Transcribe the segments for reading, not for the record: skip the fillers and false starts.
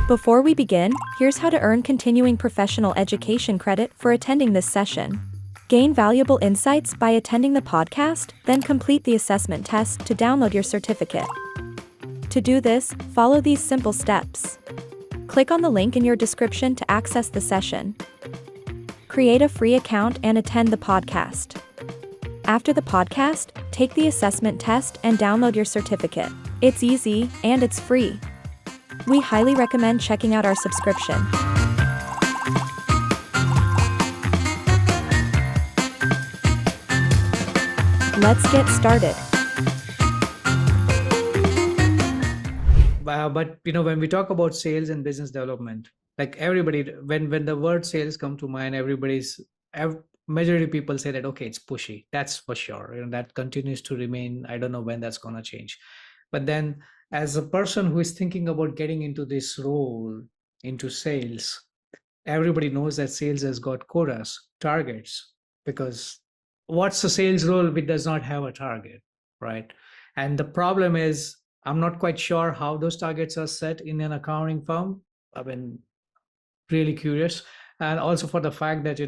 Before we begin, here's how to earn continuing professional education credit for attending this session. Gain valuable insights by attending the podcast, then complete the assessment test to download your certificate. To do this, follow these simple steps. Click on the link in your description to access the session. Create a free account and attend the podcast. After the podcast, take the assessment test and download your certificate. It's easy, and it's free. We highly recommend checking out our subscription. Let's get started. But when we talk about sales and business development, like everybody, when the word sales come to mind, majority of people say that, okay, it's pushy. That's for sure. That continues to remain. I don't know when that's gonna change. But then, as a person who is thinking about getting into this role, into sales, everybody knows that sales has got quotas, targets, because what's a sales role which does not have a target, right? And the problem is, I'm not quite sure how those targets are set in an accounting firm. I've been really curious. And also for the fact that,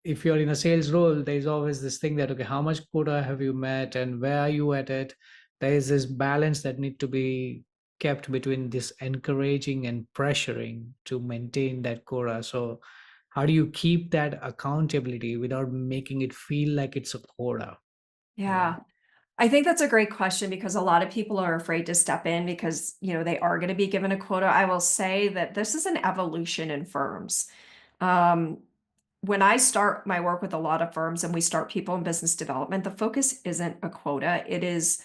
if you're in a sales role, there's always this thing that, okay, how much quota have you met and where are you at it? There is this balance that need to be kept between this encouraging and pressuring to maintain that quota. So how do you keep that accountability without making it feel like it's a quota? Yeah, I think that's a great question because a lot of people are afraid to step in because, they are going to be given a quota. I will say that this is an evolution in firms. Um, when I start my work with a lot of firms and we start people in business development, the focus isn't a quota. It is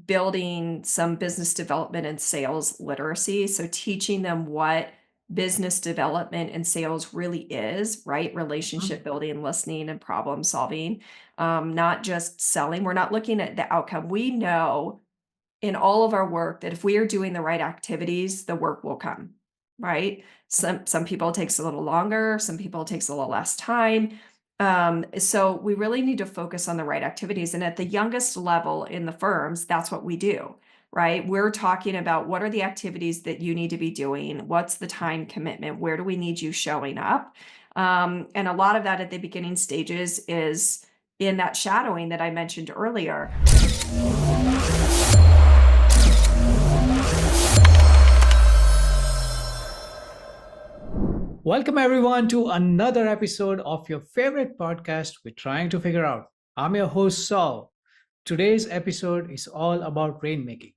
building some business development and sales literacy. So teaching them what business development and sales really is, right? Relationship building, listening, and problem solving, not just selling. We're not looking at the outcome. We know in all of our work that if we are doing the right activities, the work will come, right? Some people it takes a little longer, some people it takes a little less time. So we really need to focus on the right activities. And at the youngest level in the firms, that's what we do, right? We're talking about what are the activities that you need to be doing? What's the time commitment? Where do we need you showing up? And a lot of that at the beginning stages is in that shadowing that I mentioned earlier. Welcome, everyone, to another episode of your favorite podcast we're trying to figure out. I'm your host, Saul. Today's episode is all about rainmaking.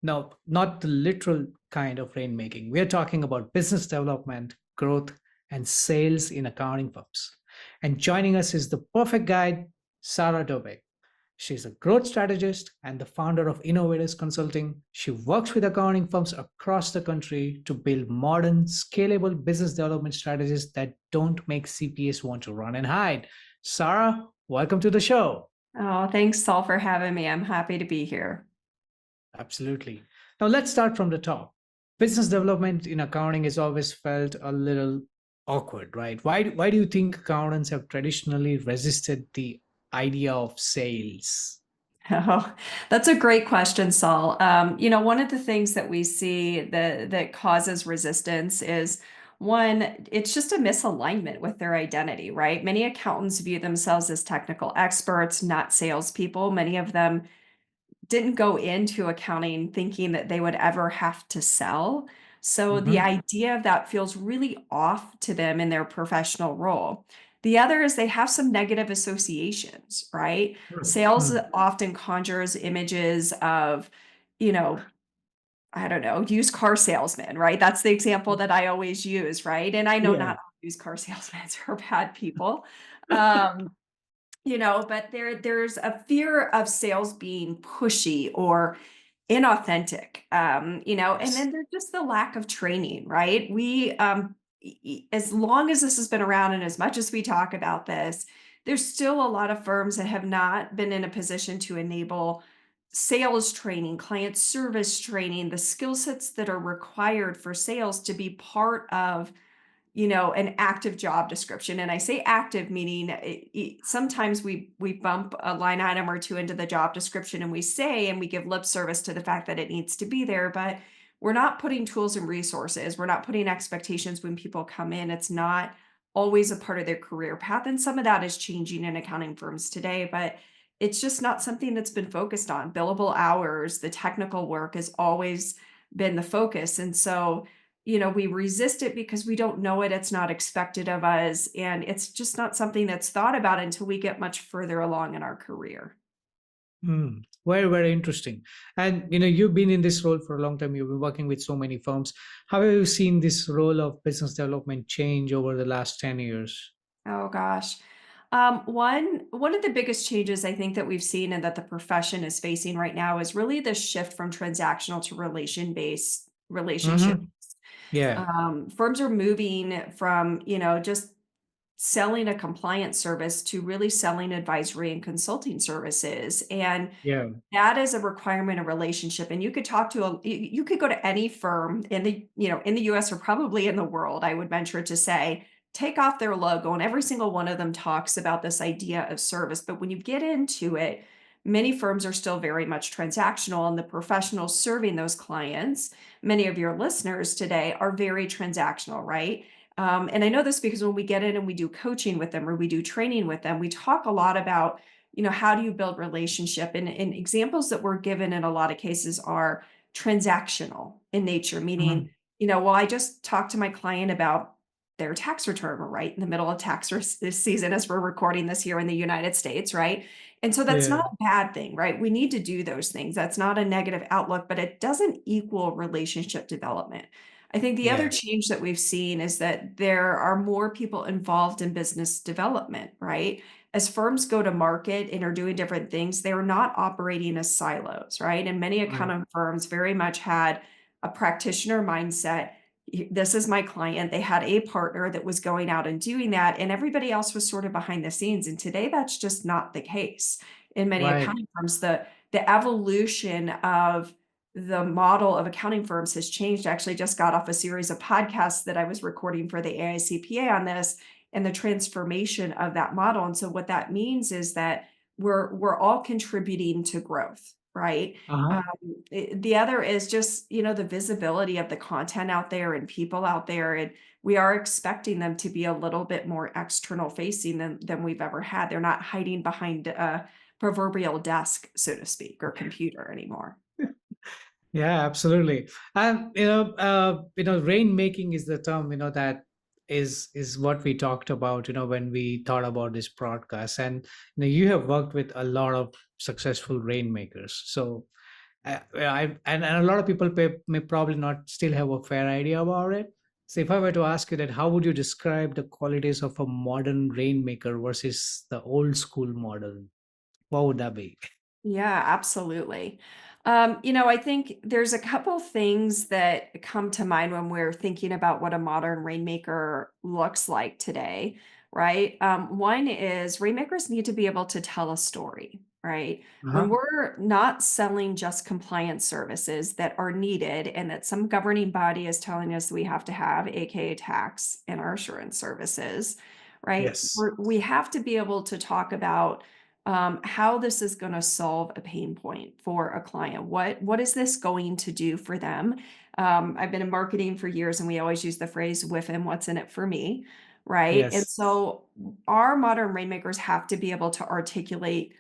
No, not the literal kind of rainmaking. We're talking about business development, growth, and sales in accounting firms. And joining us is the perfect guide, Sarah Dobek. She's a growth strategist and the founder of Innovators Consulting. She works with accounting firms across the country to build modern, scalable business development strategies that don't make CPAs want to run and hide. Sarah, welcome to the show. Oh, thanks, Saul, for having me. I'm happy to be here. Absolutely. Now let's start from the top. Business development in accounting has always felt a little awkward, right? Why do you think accountants have traditionally resisted the idea of sales? Oh, that's a great question, Saul. One of the things that we see that causes resistance is one, it's just a misalignment with their identity, right? Many accountants view themselves as technical experts, not salespeople. Many of them didn't go into accounting thinking that they would ever have to sell. So the idea of that feels really off to them in their professional role. The other is they have some negative associations, right? Sales often conjures images of, you know, I don't know, used car salesman, right? That's the example that I always use, right? And I know Yeah. not all used car salesmen are bad people. Um, but there's a fear of sales being pushy or inauthentic, and then there's just the lack of training, right? As long as this has been around and as much as we talk about this, there's still a lot of firms that have not been in a position to enable sales training, client service training, the skill sets that are required for sales to be part of an active job description. And I say active, meaning sometimes we bump a line item or two into the job description and we say, and we give lip service to the fact that it needs to be there, but we're not putting tools and resources. We're not putting expectations when people come in. It's not always a part of their career path. And some of that is changing in accounting firms today, but it's just not something that's been focused on. Billable hours, the technical work has always been the focus. And so, we resist it because we don't know it. It's not expected of us. And it's just not something that's thought about until we get much further along in our career. Very, very interesting. And you've been in this role for a long time. You've been working with so many firms. How have you seen this role of business development change over the last 10 years? Oh gosh. One of the biggest changes I think that we've seen and that the profession is facing right now is really the shift from transactional to relation-based relationship. Hmm. Yeah, Firms are moving from, just selling a compliance service to really selling advisory and consulting services. And yeah, that is a requirement of relationship. And you could talk to you could go to any firm in the US or probably in the world, I would venture to say, take off their logo, and every single one of them talks about this idea of service. But when you get into it, many firms are still very much transactional, and the professionals serving those clients, many of your listeners today, are very transactional, right? And I know this because when we get in and we do coaching with them or we do training with them, we talk a lot about, how do you build relationship? And examples that we're given in a lot of cases are transactional in nature, meaning, mhm, well, I just talked to my client about their tax return. We're right in the middle of this season as we're recording this here in the United States, right? And so that's yeah, not a bad thing, right? We need to do those things. That's not a negative outlook, but it doesn't equal relationship development. I think the other yeah, change that we've seen is that there are more people involved in business development, right? As firms go to market and are doing different things, they're not operating as silos, right? And many right, accounting firms very much had a practitioner mindset. This is my client. They had a partner that was going out and doing that, and everybody else was sort of behind the scenes. And today, that's just not the case. In many right. accounting firms, the evolution of the model of accounting firms has changed. I actually just got off a series of podcasts that I was recording for the AICPA on this and the transformation of that model. And so what that means is that we're all contributing to growth, right? Uh-huh. Um, the other is just, the visibility of the content out there and people out there. And we are expecting them to be a little bit more external facing than we've ever had. They're not hiding behind a proverbial desk, so to speak, or computer anymore. Yeah, absolutely. And rainmaking is the term, that is what we talked about, when we thought about this broadcast. And you have worked with a lot of successful rainmakers. So and a lot of people may probably not still have a fair idea about it. So if I were to ask you that, how would you describe the qualities of a modern rainmaker versus the old school model? What would that be? Yeah, absolutely. I think there's a couple things that come to mind when we're thinking about what a modern rainmaker looks like today, right? One is rainmakers need to be able to tell a story, right? When Uh-huh. we're not selling just compliance services that are needed and that some governing body is telling us we have to have, aka tax and our assurance services, right? Yes. We have to be able to talk about how this is going to solve a pain point for a client. What is this going to do for them? I've been in marketing for years, and we always use the phrase "whiff and what's in it for me," right? And Yes. so our modern rainmakers have to be able to articulate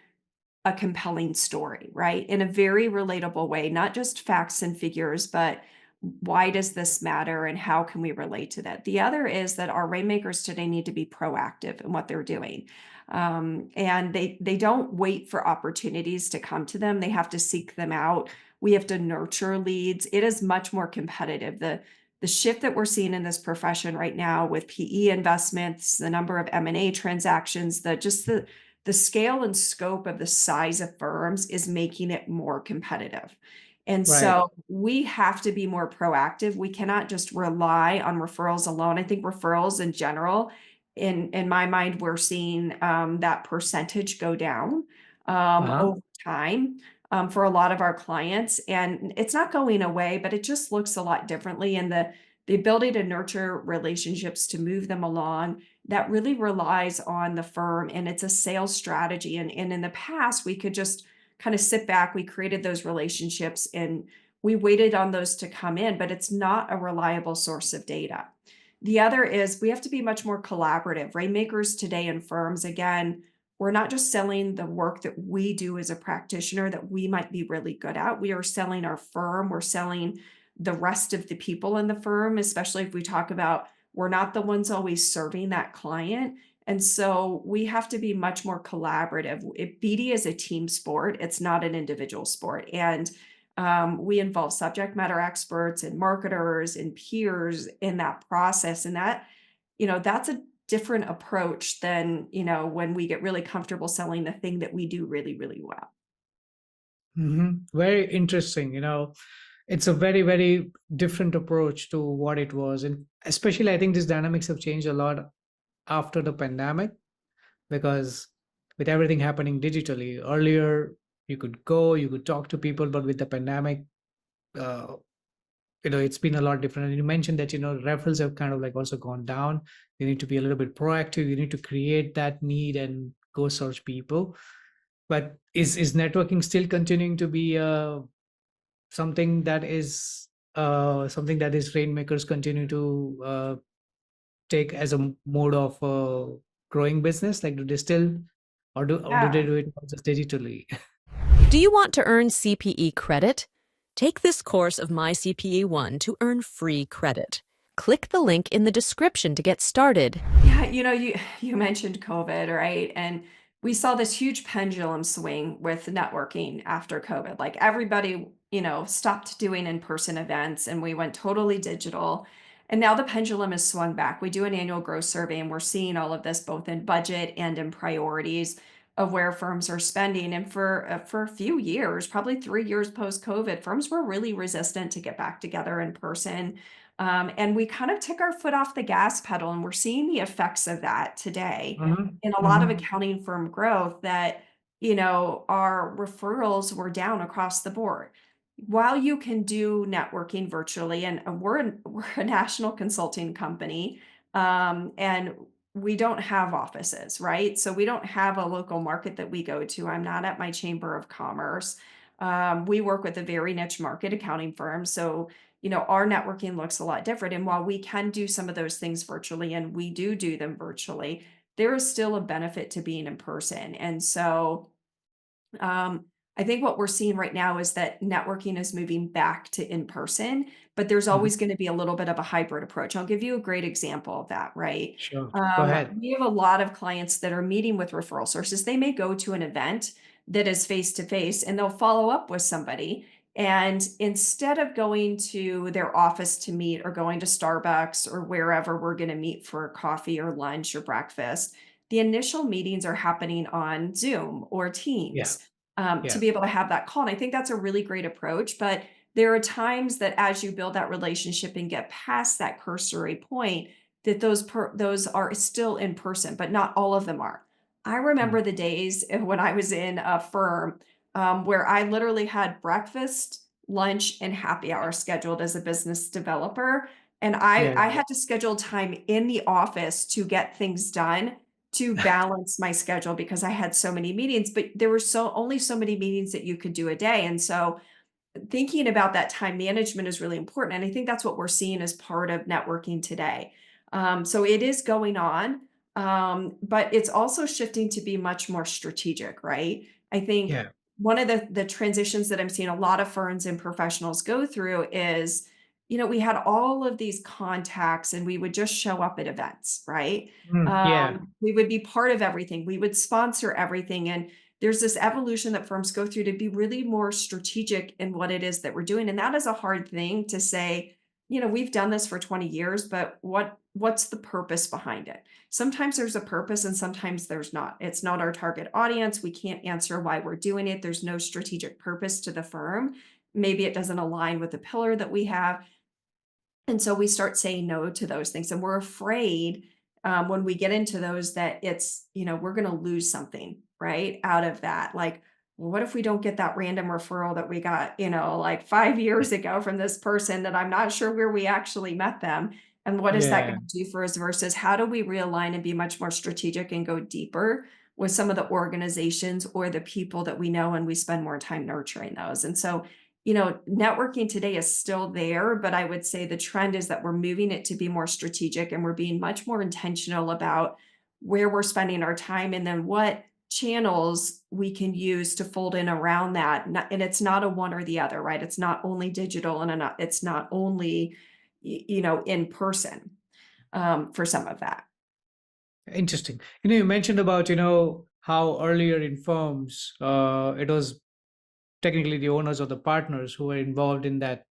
a compelling story, right? In a very relatable way, not just facts and figures, but why does this matter and how can we relate to that? The other is that our rainmakers today need to be proactive in what they're doing. And they don't wait for opportunities to come to them. They have to seek them out. We have to nurture leads. It is much more competitive. The shift that we're seeing in this profession right now with PE investments, the number of M&A transactions, the scale and scope of the size of firms is making it more competitive. And Right. so we have to be more proactive. We cannot just rely on referrals alone. I think referrals in general, in my mind, we're seeing that percentage go down Uh-huh. over time for a lot of our clients. And it's not going away, but it just looks a lot differently. And the ability to nurture relationships to move them along that really relies on the firm, and it's a sales strategy. And in the past, we could just kind of sit back. We created those relationships and we waited on those to come in, but it's not a reliable source of data. The other is we have to be much more collaborative. Rainmakers today in firms, again, we're not just selling the work that we do as a practitioner that we might be really good at. We are selling our firm, we're selling the rest of the people in the firm, especially if we talk about we're not the ones always serving that client. And so we have to be much more collaborative. BD is a team sport, it's not an individual sport. And we involve subject matter experts and marketers and peers in that process. And that, that's a different approach than, when we get really comfortable selling the thing that we do really, really well. Very interesting. It's a very, very different approach to what it was. And especially, I think these dynamics have changed a lot after the pandemic because with everything happening digitally, earlier you could go, you could talk to people, but with the pandemic, uh, it's been a lot different. And you mentioned that, referrals have kind of like also gone down. You need to be a little bit proactive. You need to create that need and go search people. But is networking still continuing to be something that is rainmakers continue to take as a mode of growing business? Like, do they still, or do they Yeah. do it just digitally? Do you want to earn CPE credit? Take this course of MyCPE ONE to earn free credit. Click the link in the description to get started. Yeah, you mentioned COVID, right? And we saw this huge pendulum swing with networking after COVID. Like everybody, stopped doing in-person events and we went totally digital. And now the pendulum has swung back. We do an annual growth survey and we're seeing all of this both in budget and in priorities of where firms are spending. And for a few years, probably 3 years post-COVID, firms were really resistant to get back together in person. And we kind of took our foot off the gas pedal, and we're seeing the effects of that today Mhm, in a lot of mhm. accounting firm growth that, our referrals were down across the board. While you can do networking virtually, and we're a national consulting company, and we don't have offices, right? So we don't have a local market that we go to. I'm not at my chamber of commerce. We work with a very niche market accounting firm. So our networking looks a lot different. And while we can do some of those things virtually, and we do them virtually, there is still a benefit to being in person. And so um, I think what we're seeing right now is that networking is moving back to in person, but there's Mhm. always going to be a little bit of a hybrid approach. I'll give you a great example of that, right? Sure. Go ahead. We have a lot of clients that are meeting with referral sources. They may go to an event that is face to face and they'll follow up with somebody. And instead of going to their office to meet or going to Starbucks or wherever we're going to meet for coffee or lunch or breakfast, the initial meetings are happening on Zoom or Yeah. Teams to Yeah. be able to have that call. And I think that's a really great approach. But there are times that as you build that relationship and get past that cursory point, that those are still in person, but not all of them are. I Mm. remember the days when I was in a firm where I literally had breakfast, lunch, and happy hour scheduled as a business developer. And I, Yeah. I had to schedule time in the office to get things done to balance my schedule because I had so many meetings, but there were only so many meetings that you could do a day. And so thinking about that time management is really important. And I think that's what we're seeing as part of networking today. So it is going on, but it's also shifting to be much more strategic, right? I think Yeah. one of the transitions that I'm seeing a lot of firms and professionals go through is, we had all of these contacts and we would just show up at events, right? Yeah. We would be part of everything. We would sponsor everything. And there's this evolution that firms go through to be really more strategic in what it is that we're doing. And that is a hard thing to say, we've done this for 20 years, but what's the purpose behind it? Sometimes there's a purpose and sometimes there's not. It's not our target audience. We can't answer why we're doing it. There's no strategic purpose to the firm. Maybe it doesn't align with the pillar that we have. And so we start saying no to those things. And we're afraid when we get into those that we're going to lose something, right? Out of that. Like, well, what if we don't get that random referral that we got, like 5 years ago from this person that I'm not sure where we actually met them? And what is that Yeah. going to do for us versus how do we realign and be much more strategic and go deeper with some of the organizations or the people that we know and we spend more time nurturing those? And so networking today is still there, but I would say the trend is that we're moving it to be more strategic and we're being much more intentional about where we're spending our time and then what channels we can use to fold in around that. And it's not a one or the other, right? It's not only digital and it's not only, in person for some of that. Interesting. You mentioned about, how earlier in firms, it was technically the owners or the partners who were involved in that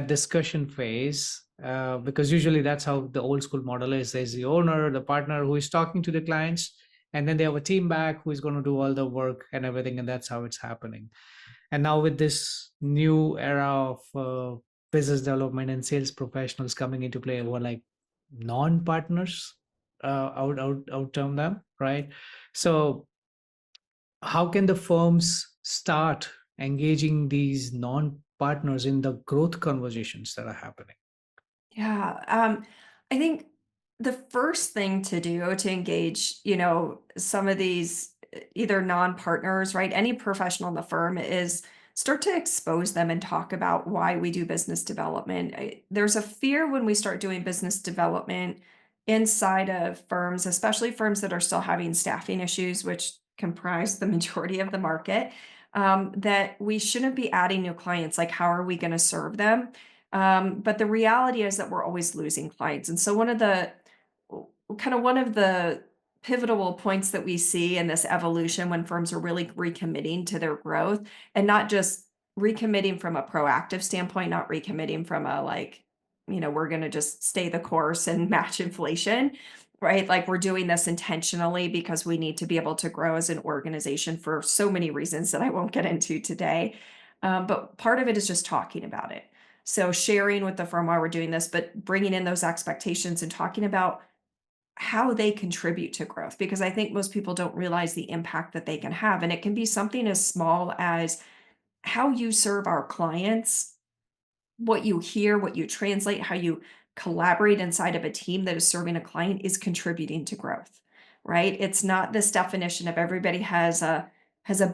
discussion phase, because usually that's how the old school model is. There's the owner, the partner who is talking to the clients, and then they have a team back who is going to do all the work and everything, and that's how it's happening. And now with this new era of business development and sales professionals coming into play, who are like non-partners, I would term them, right? So how can the firms start engaging these non-partners in the growth conversations that are happening? Yeah, I think the first thing to do to engage, some of these either non-partners, right? Any professional in the firm is start to expose them and talk about why we do business development. There's a fear when we start doing business development inside of firms, especially firms that are still having staffing issues, which comprise the majority of the market, that we shouldn't be adding new clients. Like, how are we going to serve them? But the reality is that we're always losing clients. And so one of the pivotal points that we see in this evolution when firms are really recommitting to their growth and not just recommitting from a proactive standpoint, not recommitting from a like, we're going to just stay the course and match inflation, right? Like we're doing this intentionally because we need to be able to grow as an organization for so many reasons that I won't get into today. But part of it is just talking about it. So sharing with the firm why we're doing this, but bringing in those expectations and talking about how they contribute to growth, because I think most people don't realize the impact that they can have. And it can be something as small as how you serve our clients, what you hear, what you translate, how you collaborate inside of a team that is serving a client is contributing to growth, right? It's not this definition of everybody has a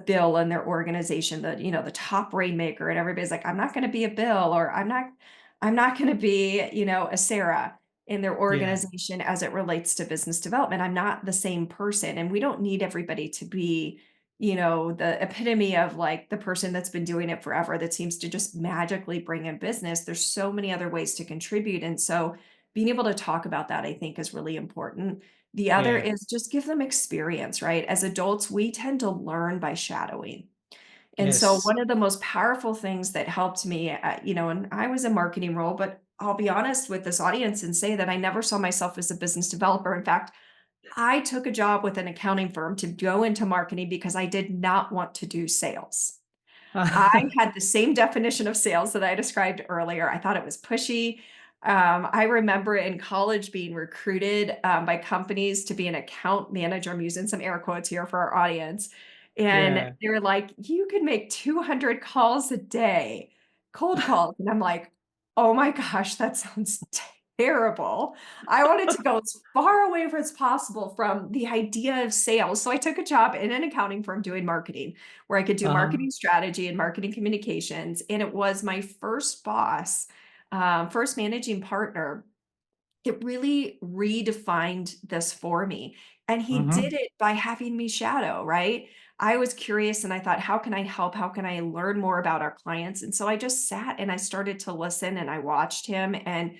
bill in their organization, the top rainmaker, and everybody's like, I'm not going to be a Bill, or I'm not going to be, a Sarah in their Yeah. organization as it relates to business development. I'm not the same person. And we don't need everybody to be the epitome of like the person that's been doing it forever that seems to just magically bring in business. There's so many other ways to contribute. And so being able to talk about that, I think, is really important. The other Yeah. is just give them experience, right? As adults, we tend to learn by shadowing. And so Yes. one of the most powerful things that helped me, and I was a marketing role, but I'll be honest with this audience and say that I never saw myself as a business developer. In fact, I took a job with an accounting firm to go into marketing because I did not want to do sales. I had the same definition of sales that I described earlier. I thought it was pushy. I remember in college being recruited by companies to be an account manager. I'm using some air quotes here for our audience. And Yeah. they were like, you could make 200 calls a day, cold calls. And I'm like, oh my gosh, that sounds terrible. I wanted to go as far away as possible from the idea of sales. So I took a job in an accounting firm doing marketing, where I could do Uh-huh. marketing strategy and marketing communications. And it was my first boss, first managing partner. It really redefined this for me. And he did Mm-hmm. it by having me shadow, right? I was curious and I thought, how can I help? How can I learn more about our clients? And so I just sat and I started to listen and I watched him. And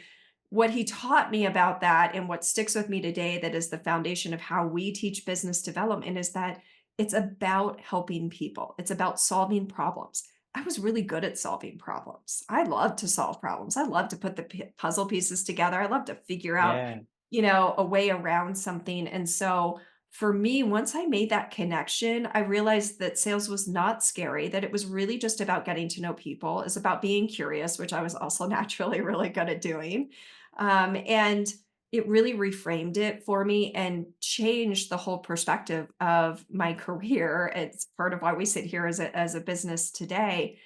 what he taught me about that and what sticks with me today, that is the foundation of how we teach business development, is that it's about helping people. It's about solving problems. I was really good at solving problems. I love to solve problems. I love to put the puzzle pieces together. I love to figure out, Yeah. a way around something. And so for me, once I made that connection, I realized that sales was not scary, that it was really just about getting to know people. It's about being curious, which I was also naturally really good at doing. And it really reframed it for me and changed the whole perspective of my career. It's part of why we sit here as a business today,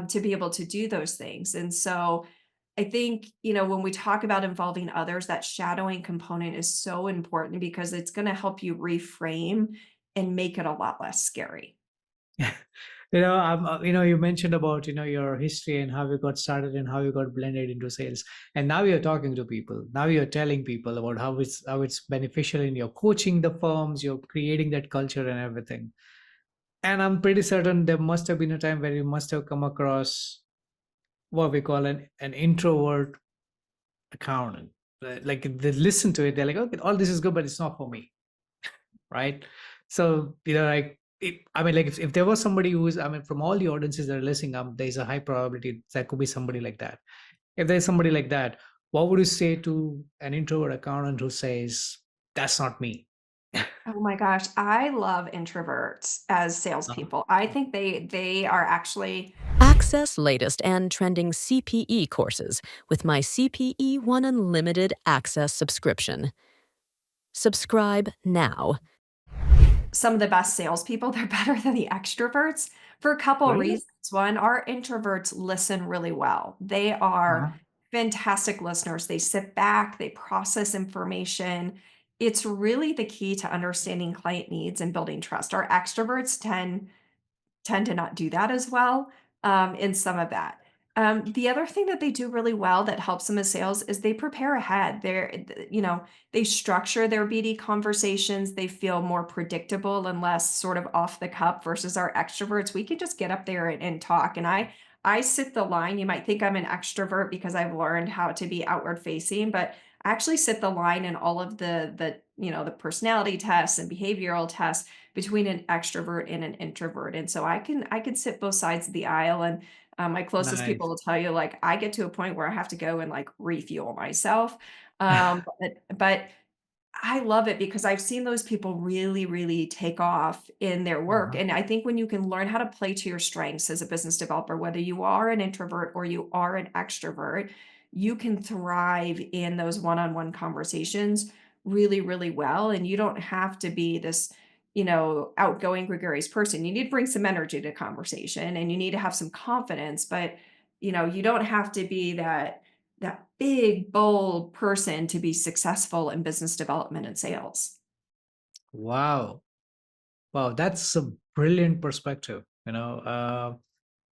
to be able to do those things. And so I think, when we talk about involving others, that shadowing component is so important because it's going to help you reframe and make it a lot less scary. You mentioned about, your history and how you got started and how you got blended into sales. And now you're talking to people. Now you're telling people about how it's beneficial in your coaching the firms, you're creating that culture and everything. And I'm pretty certain there must have been a time where you must have come across what we call an introvert accountant. Like they listen to it, they're like, okay, all this is good, but it's not for me, right? So, like I mean, like if there was somebody who's, I mean, from all the audiences that are listening, there's a high probability that could be somebody like that. If there's somebody like that, what would you say to an introvert accountant who says, that's not me? Oh my gosh, I love introverts as Uh-huh. salespeople. I think they are actually Access latest and trending CPE courses with my CPE One Unlimited Access subscription. Subscribe now. some of the best salespeople. They're better than the extroverts for a couple of Really? reasons. One, our introverts listen really well. They are Uh-huh. fantastic listeners. They sit back, they process information. It's really the key to understanding client needs and building trust. Our extroverts tend to not do that as well, in some of that. The other thing that they do really well that helps them in sales is they prepare ahead. They structure their BD conversations. They feel more predictable and less sort of off the cuff versus our extroverts. We can just get up there and talk. And I sit the line. You might think I'm an extrovert because I've learned how to be outward facing, but I actually sit the line in all of the personality tests and behavioral tests between an extrovert and an introvert. And so I can sit both sides of the aisle. And my closest people Nice. will tell you, like, I get to a point where I have to go and like refuel myself. But I love it because I've seen those people really, really take off in their work. Uh-huh. And I think when you can learn how to play to your strengths as a business developer, whether you are an introvert or you are an extrovert, you can thrive in those one on one conversations really, really well. And you don't have to be this outgoing, gregarious person. You need to bring some energy to conversation and you need to have some confidence, but you don't have to be that big, bold person to be successful in business development and sales. Wow. Wow, that's a brilliant perspective. I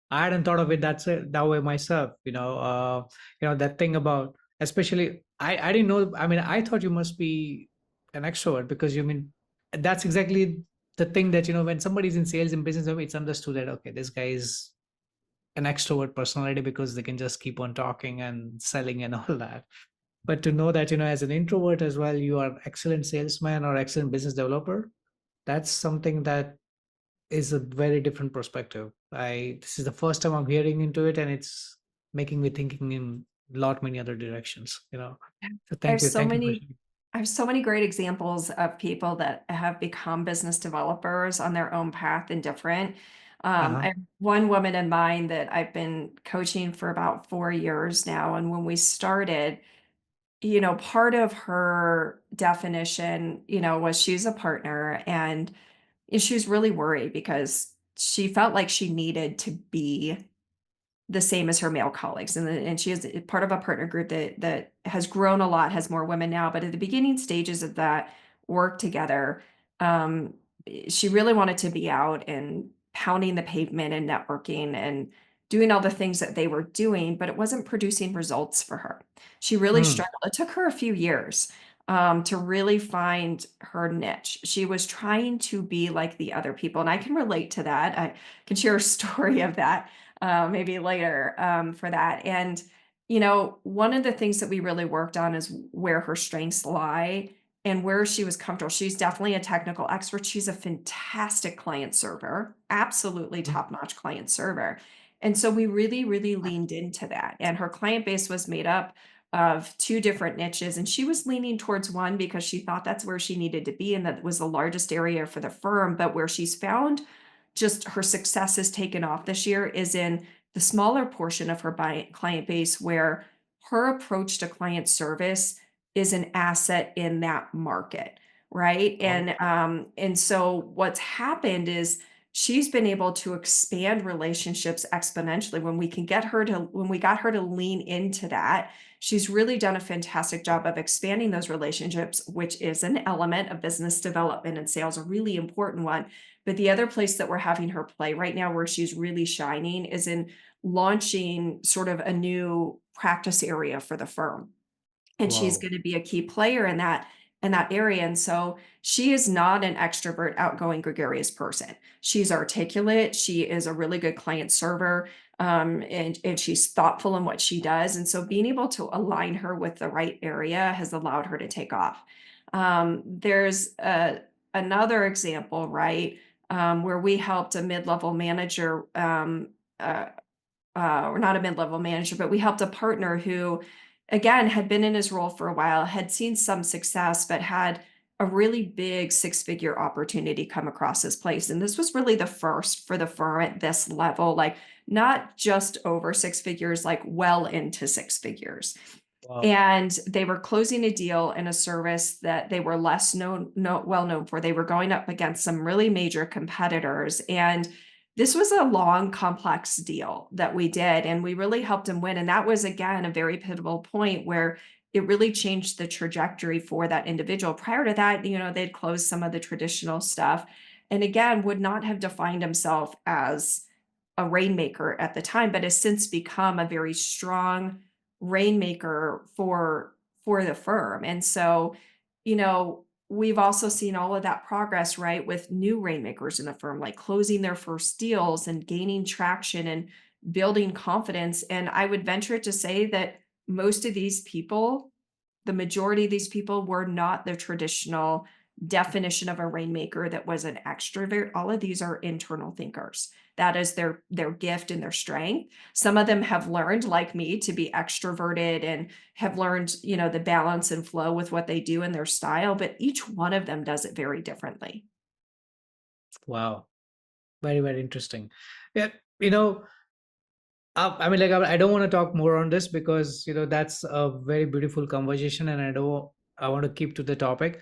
hadn't thought of it that way myself. That thing about, especially I didn't know. I mean, I thought you must be an extrovert because you mean that's exactly the thing that when somebody's in sales and business, it's understood that okay, this guy is an extrovert personality because they can just keep on talking and selling and all that. But to know that as an introvert as well, you are excellent salesman or excellent business developer. That's something that is a very different perspective. This is the first time I'm hearing into it, and it's making me thinking in lot many other directions. So I have so thank you for many sharing. I have so many great examples of people that have become business developers on their own path and different. I Uh-huh. have one woman in mind that I've been coaching for about 4 years now. And when we started, part of her definition, was she's a partner and she was really worried because she felt like she needed to be the same as her male colleagues, and she is part of a partner group that has grown a lot, has more women now, but at the beginning stages of that work together, um, she really wanted to be out and pounding the pavement and networking and doing all the things that they were doing, but it wasn't producing results for her. She really Hmm. struggled. It took her a few years, to really find her niche. She was trying to be like the other people, and I can relate to that. I can share a story of that maybe later for that. And, one of the things that we really worked on is where her strengths lie and where she was comfortable. She's definitely a technical expert. She's a fantastic client server, absolutely Hmm. top notch client server. And so we really, really leaned into that. And her client base was made up of two different niches. And she was leaning towards one because she thought that's where she needed to be and that was the largest area for the firm. But where she's found just her success has taken off this year is in the smaller portion of her client base where her approach to client service is an asset in that market, right? Oh. And so what's happened is she's been able to expand relationships exponentially when we got her to lean into that. She's really done a fantastic job of expanding those relationships, which is an element of business development and sales, a really important one, But the other place that we're having her play right now, where she's really shining, is in launching sort of a new practice area for the firm. And she's Wow. going to be a key player in that area. And so she is not an extrovert, outgoing, gregarious person. She's articulate. She is a really good client server, and she's thoughtful in what she does. And so being able to align her with the right area has allowed her to take off. There's another example, right, where we helped a mid-level manager. Uh, or not a mid-level manager, but we helped a partner who, again, had been in his role for a while, had seen some success, but had a really big six-figure opportunity come across his place. And this was really the first for the firm at this level, like not just over six figures, like well into six figures. Wow. And they were closing a deal in a service that they were less well known for. They were going up against some really major competitors. And this was a long, complex deal that we did, and we really helped him win. And that was, again, a very pivotal point where it really changed the trajectory for that individual. Prior to that, they'd closed some of the traditional stuff, and again, would not have defined himself as a rainmaker at the time, but has since become a very strong rainmaker for the firm. And so, we've also seen all of that progress, right, with new rainmakers in the firm, like closing their first deals and gaining traction and building confidence. And I would venture to say that most of these people, the majority of these people, were not the traditional definition of a rainmaker that was an extrovert. All of these are internal thinkers. That is their gift and their strength. Some of them have learned, like me, to be extroverted and have learned, the balance and flow with what they do in their style, but each one of them does it very differently. Wow. Very, very interesting. Yeah. You know, I mean, like, I don't want to talk more on this because, that's a very beautiful conversation and I want to keep to the topic.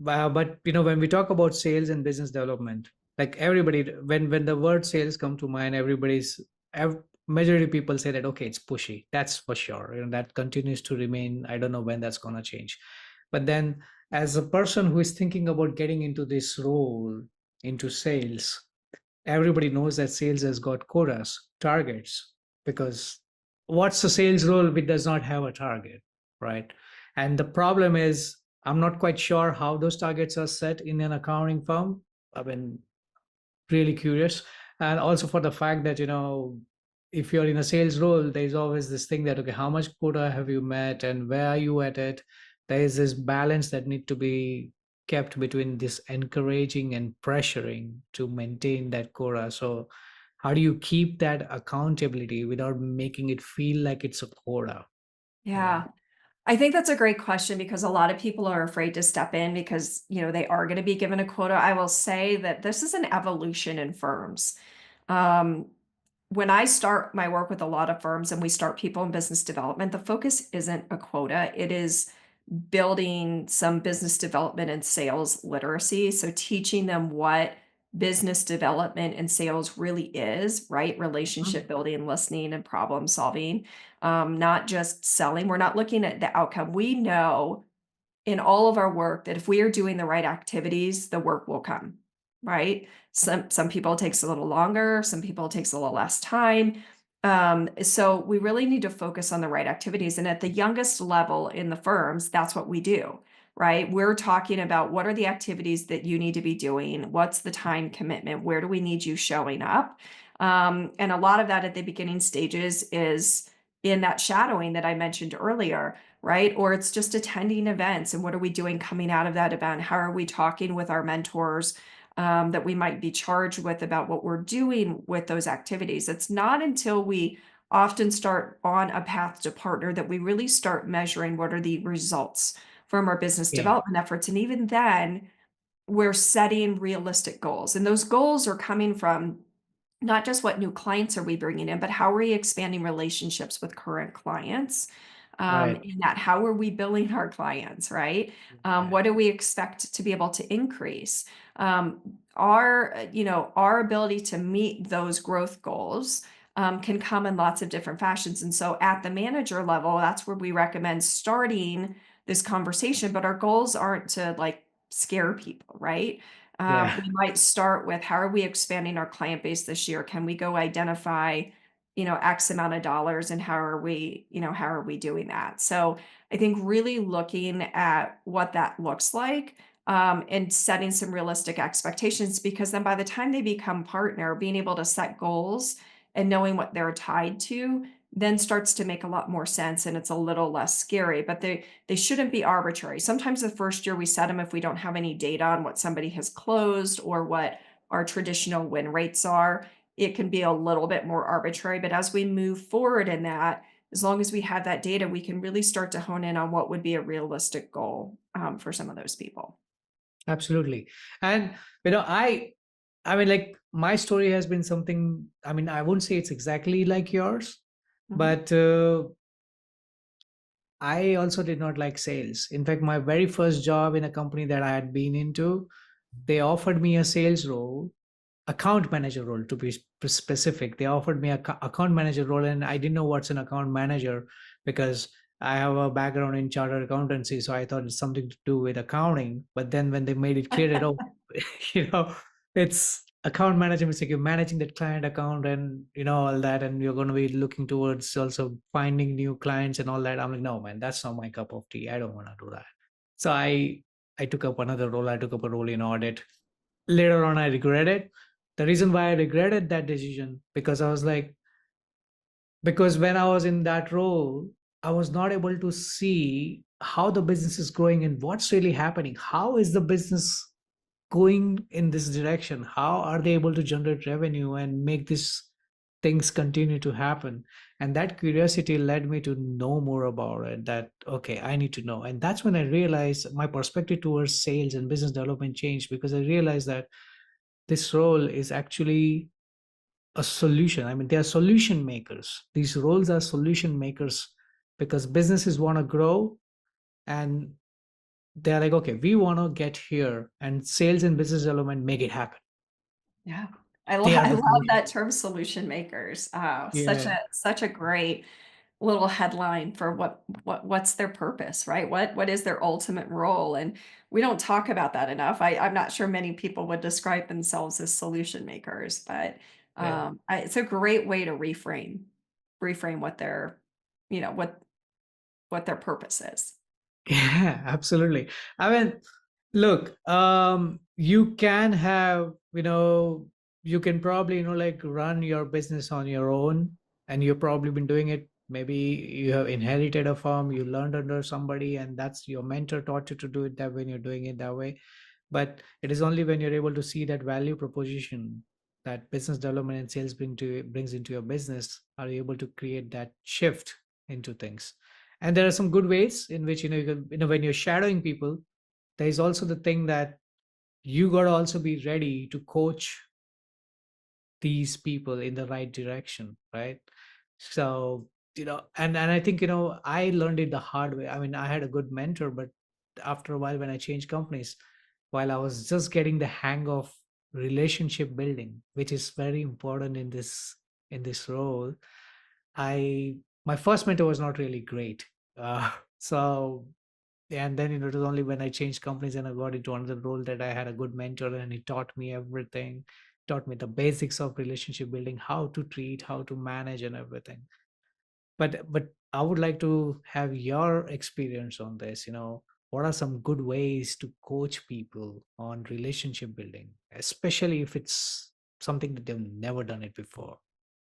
But, when we talk about sales and business development, like everybody, when the word sales come to mind, majority of people say that, okay, it's pushy. That's for sure. That continues to remain. I don't know when that's going to change. But then as a person who is thinking about getting into this role, into sales, everybody knows that sales has got quotas, targets, because what's a sales role which does not have a target, right? And the problem is, I'm not quite sure how those targets are set in an accounting firm. I mean, really curious. And also for the fact that, if you're in a sales role, there's always this thing that, okay, how much quota have you met and where are you at it? There is this balance that need to be kept between this encouraging and pressuring to maintain that quota. So how do you keep that accountability without making it feel like it's a quota? Yeah. I think that's a great question because a lot of people are afraid to step in because, they are going to be given a quota. I will say that this is an evolution in firms. Um, when I start my work with a lot of firms and we start people in business development, the focus isn't a quota. It is building some business development and sales literacy. So teaching them what business development and sales really is, right? Mhm. Relationship building, listening, and problem solving, not just selling. We're not looking at the outcome. We know in all of our work that if we are doing the right activities, the work will come, right? Some people it takes a little longer, some people it takes a little less time. So we really need to focus on the right activities. And at the youngest level in the firms, that's what we do, right? We're talking about what are the activities that you need to be doing? What's the time commitment? Where do we need you showing up? And a lot of that at the beginning stages is in that shadowing that I mentioned earlier, right? Or it's just attending events and what are we doing coming out of that event? How are we talking with our mentors that we might be charged with about what we're doing with those activities? It's not until we often start on a path to partner that we really start measuring what are the results from our business Yeah, development efforts. And even then, we're setting realistic goals. And those goals are coming from not just what new clients are we bringing in, but how are we expanding relationships with current clients? right. In that, how are we billing our clients, right? Yeah, What do we expect to be able to increase? Our ability to meet those growth goals can come in lots of different fashions. And so at the manager level, that's where we recommend starting this conversation, but our goals aren't to like scare people, right? Yeah. We might start with, how are we expanding our client base this year? Can we go identify, X amount of dollars, and how are we doing that? So I think really looking at what that looks like, and setting some realistic expectations, because then by the time they become partner, being able to set goals and knowing what they're tied to then starts to make a lot more sense, and it's a little less scary. But they shouldn't be arbitrary. Sometimes the first year we set them, if we don't have any data on what somebody has closed or what our traditional win rates are, it can be a little bit more arbitrary. But as we move forward in that, as long as we have that data, we can really start to hone in on what would be a realistic goal, for some of those people. Absolutely. And I mean, like, my story has been something, I mean, I wouldn't say it's exactly like yours, Mhm. but I also did not like sales. In fact, my very first job in a company that I had been into, they offered me a sales role, account manager role to be specific. They offered me a account manager role, and I didn't know what's an account manager because I have a background in chartered accountancy, so I thought it's something to do with accounting. But then when they made it clear that, oh, you know, it's account management, it's like you're managing that client account and all that, and you're going to be looking towards also finding new clients and all that. I'm like, no, man, that's not my cup of tea. I don't want to do that. So I took up another role. I took up a role in audit. Later on, I regretted. The reason why I regretted that decision, because I was like, because when I was in that role, I was not able to see how the business is growing and what's really happening. How is the business going in this direction? How are they able to generate revenue and make these things continue to happen? And that curiosity led me to know more about it. That, okay, I need to know. And that's when I realized my perspective towards sales and business development changed, because I realized that this role is actually a solution. I mean, they are solution makers. These roles are solution makers because businesses want to grow, and they're like, okay, we want to get here, and sales and business development make it happen. Yeah. They are I the love solution. that term, solution makers. Yeah. Such a great little headline for what's their purpose, right? What is their ultimate role? And we don't talk about that enough. I'm not sure many people would describe themselves as solution makers, but Yeah. it's a great way to reframe what their, what their purpose is. Yeah, absolutely. I mean, look, you can have, you can probably, like, run your business on your own, and you've probably been doing it. Maybe you have inherited a firm, you learned under somebody, and that's your mentor taught you to do it that way, and you're doing it that way. But it is only when you're able to see that value proposition that business development and sales brings into your business, are you able to create that shift into things. And there are some good ways in which, when you're shadowing people, there is also the thing that you got to also be ready to coach these people in the right direction, right? So, and I think, I learned it the hard way. I mean, I had a good mentor, but after a while, when I changed companies, while I was just getting the hang of relationship building, which is very important in this role, I my first mentor was not really great. So, and then, it was only when I changed companies and I got into another role that I had a good mentor, and he taught me everything, taught me the basics of relationship building, how to treat, how to manage, and everything. But I would like to have your experience on this. What are some good ways to coach people on relationship building, especially if it's something that they've never done it before?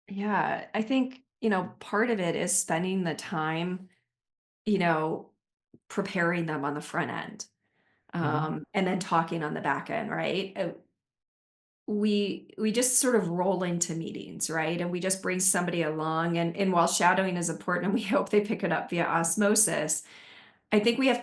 Yeah, I think, part of it is spending the time, you know, preparing them on the front end, Hmm. and then talking on the back end, right? We just sort of roll into meetings, right? And we just bring somebody along, and while shadowing is important, and we hope they pick it up via osmosis, I think we have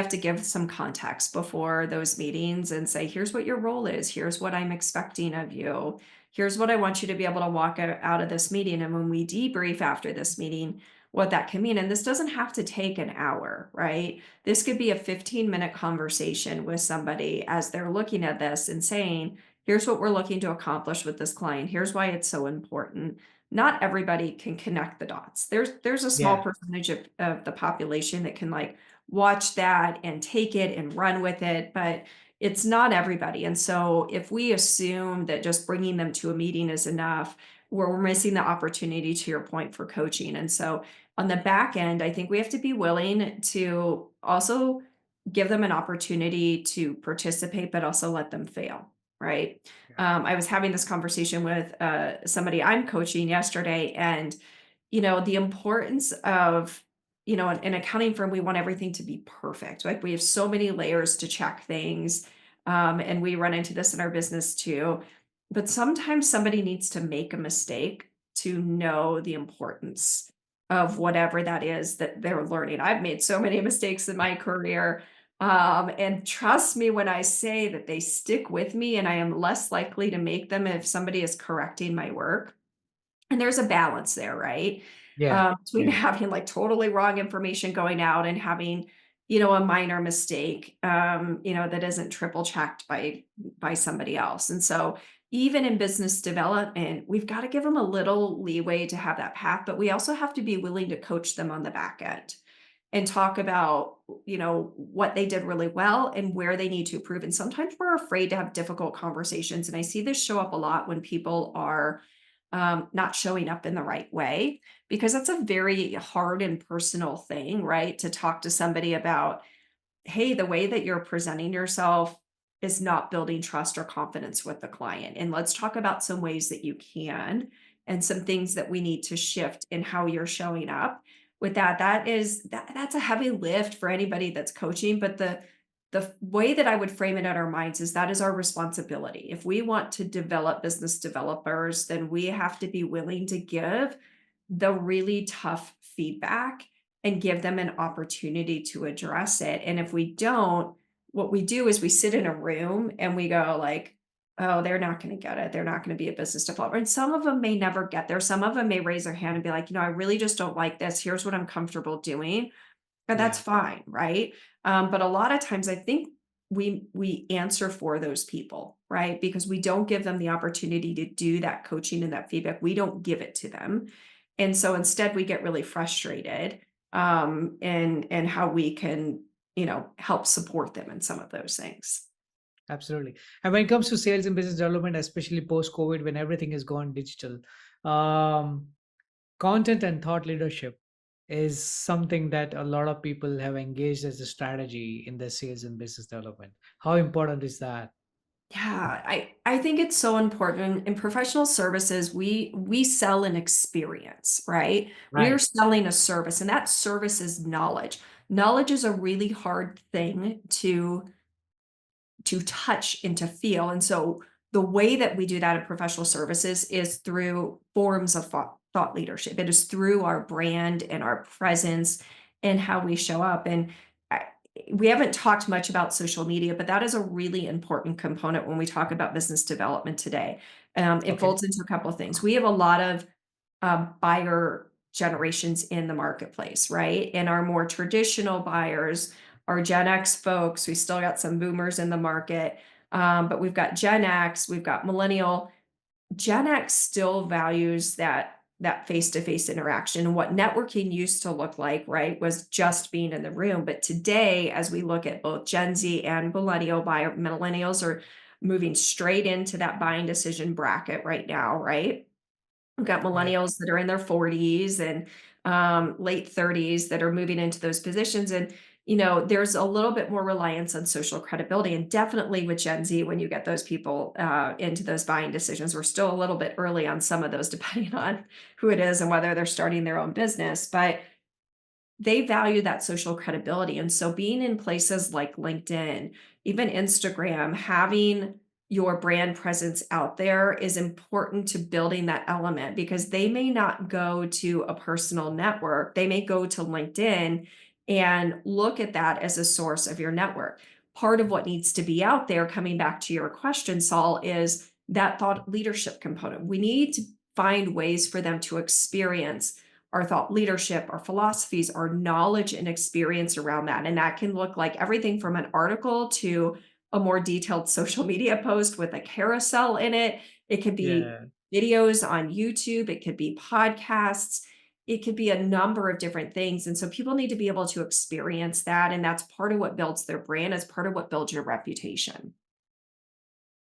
to give some context before those meetings and say, here's what your role is. Here's what I'm expecting of you. Here's what I want you to be able to walk out of this meeting. And when we debrief after this meeting, what that can mean. And this doesn't have to take an hour, right? This could be a 15-minute conversation with somebody as they're looking at this and saying, here's what we're looking to accomplish with this client. Here's why it's so important. Not everybody can connect the dots. There's a small Yeah. percentage of the population that can, like, watch that and take it and run with it. But it's not everybody. And so if we assume that just bringing them to a meeting is enough, we're missing the opportunity, to your point, for coaching. And so on the back end, I think we have to be willing to also give them an opportunity to participate, but also let them fail. Right. Yeah. I was having this conversation with somebody I'm coaching yesterday, and the importance of, an accounting firm, we want everything to be perfect. Like, we have so many layers to check things. And we run into this in our business too. But sometimes somebody needs to make a mistake to know the importance of whatever that is that they're learning. I've made so many mistakes in my career. And trust me when I say that they stick with me, and I am less likely to make them if somebody is correcting my work. And there's a balance there, right? Yeah. Between having like totally wrong information going out and having, a minor mistake, that isn't triple checked by somebody else. And so even in business development, we've got to give them a little leeway to have that path, but we also have to be willing to coach them on the back end and talk about, what they did really well and where they need to improve. And sometimes we're afraid to have difficult conversations. And I see this show up a lot when people are not showing up in the right way, because that's a very hard and personal thing, right? To talk to somebody about, hey, the way that you're presenting yourself is not building trust or confidence with the client. And let's talk about some ways that you can, and some things that we need to shift in how you're showing up. With that's a heavy lift for anybody that's coaching, but the way that I would frame it in our minds is that is our responsibility. If we want to develop business developers, then we have to be willing to give the really tough feedback and give them an opportunity to address it. And if we don't, what we do is we sit in a room and we go like, oh, they're not going to get it. They're not going to be a business developer. And some of them may never get there. Some of them may raise their hand and be like, I really just don't like this. Here's what I'm comfortable doing. And that's Yeah. fine, right? But a lot of times I think we answer for those people, right? Because we don't give them the opportunity to do that coaching and that feedback. We don't give it to them. And so instead we get really frustrated, and how we can, help support them in some of those things. Absolutely. And when it comes to sales and business development, especially post COVID, when everything is gone digital, um, content and thought leadership is something that a lot of people have engaged as a strategy in their sales and business development. How important is that? Yeah, I think it's so important. In professional services, we sell an experience, right? We're Right. selling a service, and that service is knowledge. Knowledge is a really hard thing to touch and to feel. And so the way that we do that in professional services is through forms of thought leadership. It is through our brand and our presence and how we show up. And I, we haven't talked much about social media, but that is a really important component when we talk about business development today. It Okay. folds into a couple of things. We have a lot of buyer generations in the marketplace, right? And our more traditional buyers are Gen X folks. We still got some boomers in the market, but we've got Gen X, we've got millennial. Gen X still values that face-to-face interaction. And what networking used to look like, right, was just being in the room. But today, as we look at both Gen Z and millennials are moving straight into that buying decision bracket right now, right? We've got Right. millennials that are in their 40s and late 30s that are moving into those positions. And, there's a little bit more reliance on social credibility. And definitely with Gen Z, when you get those people into those buying decisions, we're still a little bit early on some of those, depending on who it is and whether they're starting their own business. But they value that social credibility. And so being in places like LinkedIn, even Instagram, having your brand presence out there is important to building that element, because they may not go to a personal network. They may go to LinkedIn and look at that as a source of your network. Part of what needs to be out there, coming back to your question, Saul, is that thought leadership component. We need to find ways for them to experience our thought leadership, our philosophies, our knowledge and experience around that. And that can look like everything from an article to a more detailed social media post with a carousel in it. It could be Yeah. videos on YouTube, it could be podcasts. It could be a number of different things. And so people need to be able to experience that. And that's part of what builds their brand, it's part of what builds your reputation.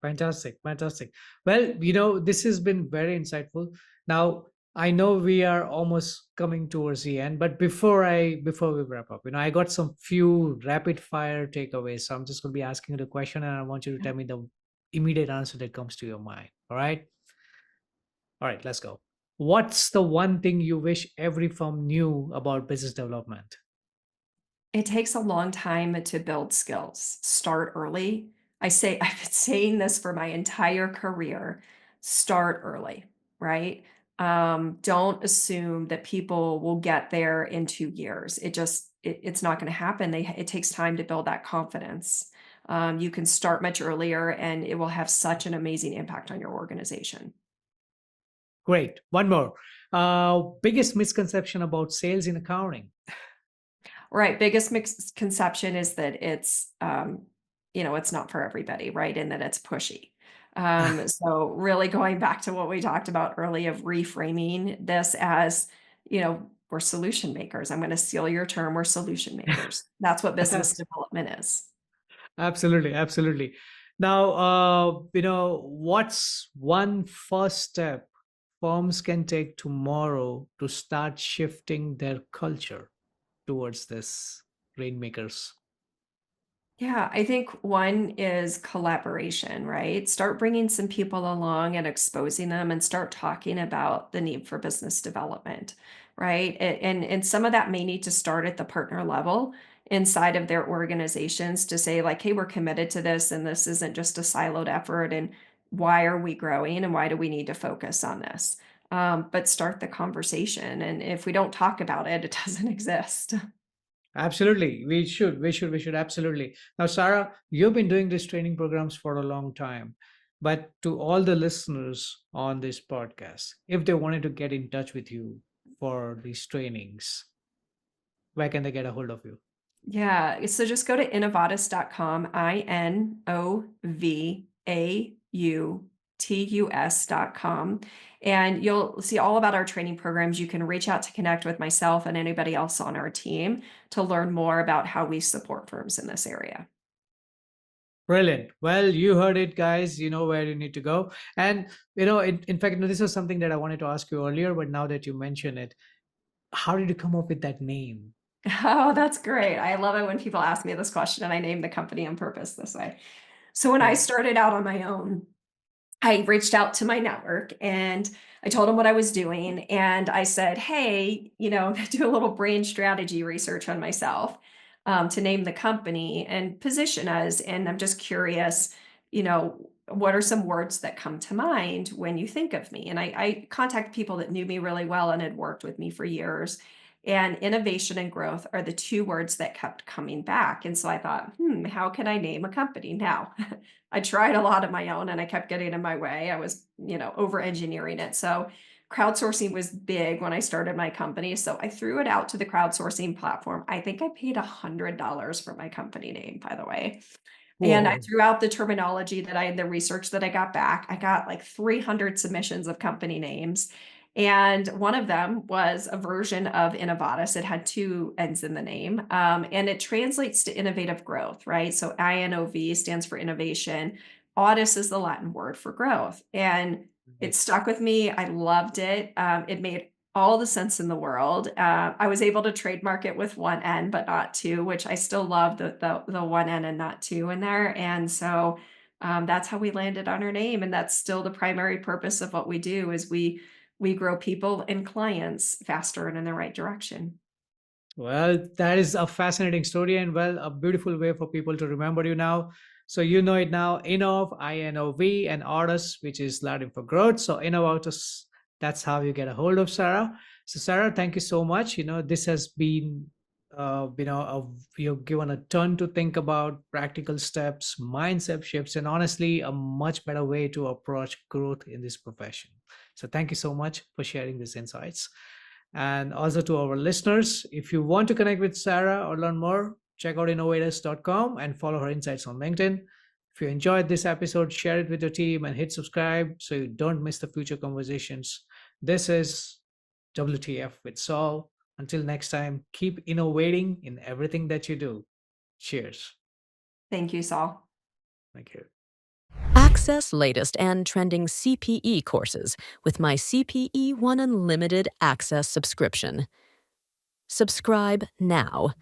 Fantastic, fantastic. Well, this has been very insightful. Now, I know we are almost coming towards the end, but before we wrap up, I got some few rapid fire takeaways. So I'm just going to be asking you the question, and I want you to tell me the immediate answer that comes to your mind. All right? All right, let's go. What's the one thing you wish every firm knew about business development? It takes a long time to build skills. Start early. I've been saying this for my entire career. Start early, right? Don't assume that people will get there in 2 years. It's not going to happen. It takes time to build that confidence. You can start much earlier, and it will have such an amazing impact on your organization. Great. One more. Biggest misconception about sales in accounting. Right. Biggest misconception is that it's not for everybody, right? And that it's pushy. So really going back to what we talked about early of reframing this as, we're solution makers. I'm going to steal your term. We're solution makers. That's what business development is. Absolutely, absolutely. Now, what's one first step firms can take tomorrow to start shifting their culture towards this Rainmakers? Yeah, I think one is collaboration, right? Start bringing some people along and exposing them and start talking about the need for business development, right? And some of that may need to start at the partner level inside of their organizations to say like, hey, we're committed to this and this isn't just a siloed effort, and why are we growing and why do we need to focus on this? But start the conversation. And if we don't talk about it, it doesn't exist. Absolutely. We should absolutely. Now, Sarah, you've been doing these training programs for a long time, but to all the listeners on this podcast, if they wanted to get in touch with you for these trainings, where can they get a hold of you? Yeah, so just go to innovatus.com, INOVAUTUS.com, and you'll see all about our training programs. You can reach out to connect with myself and anybody else on our team to learn more about how we support firms in this area. Brilliant. Well, you heard it, guys. You know where you need to go. And, in fact, this is something that I wanted to ask you earlier, but now that you mention it, how did you come up with that name? Oh, that's great. I love it when people ask me this question and I name the company on purpose this way. So when I Yeah. started out on my own, I reached out to my network and I told them what I was doing. And I said, hey, do a little brain strategy research on myself, to name the company and position us. And I'm just curious, what are some words that come to mind when you think of me? And I contacted people that knew me really well and had worked with me for years. And innovation and growth are the two words that kept coming back. And so I thought, how can I name a company now? I tried a lot of my own and I kept getting in my way. I was, over engineering it. So crowdsourcing was big when I started my company. So I threw it out to the crowdsourcing platform. I think I paid $100 for my company name, by the way. And I Whoa. threw out the terminology the research that I got back. I got like 300 submissions of company names. And one of them was a version of Innovatus. It had two N's in the name. And it translates to innovative growth, right? So INOV stands for innovation. Audis is the Latin word for growth. And it stuck with me. I loved it. It made all the sense in the world. I was able to trademark it with one N, but not two, which I still love the one N and not two in there. And so that's how we landed on our name. And that's still the primary purpose of what we do is we grow people and clients faster and in the right direction. Well, that is a fascinating story and well, a beautiful way for people to remember you now. So you know it now, Innov, INOV, and Artus, which is Latin for growth. So Innovatus, that's how you get a hold of Sarah. So Sarah, thank you so much. This has been, you've given a ton to think about, practical steps, mindset shifts, and honestly, a much better way to approach growth in this profession. So thank you so much for sharing these insights. And also to our listeners, if you want to connect with Sarah or learn more, check out innovators.com and follow her insights on LinkedIn. If you enjoyed this episode, share it with your team and hit subscribe so you don't miss the future conversations. This is WTF with Saul. Until next time, keep innovating in everything that you do. Cheers. Thank you, Saul. Thank you. Access latest and trending CPE courses with my CPE One Unlimited Access subscription. Subscribe now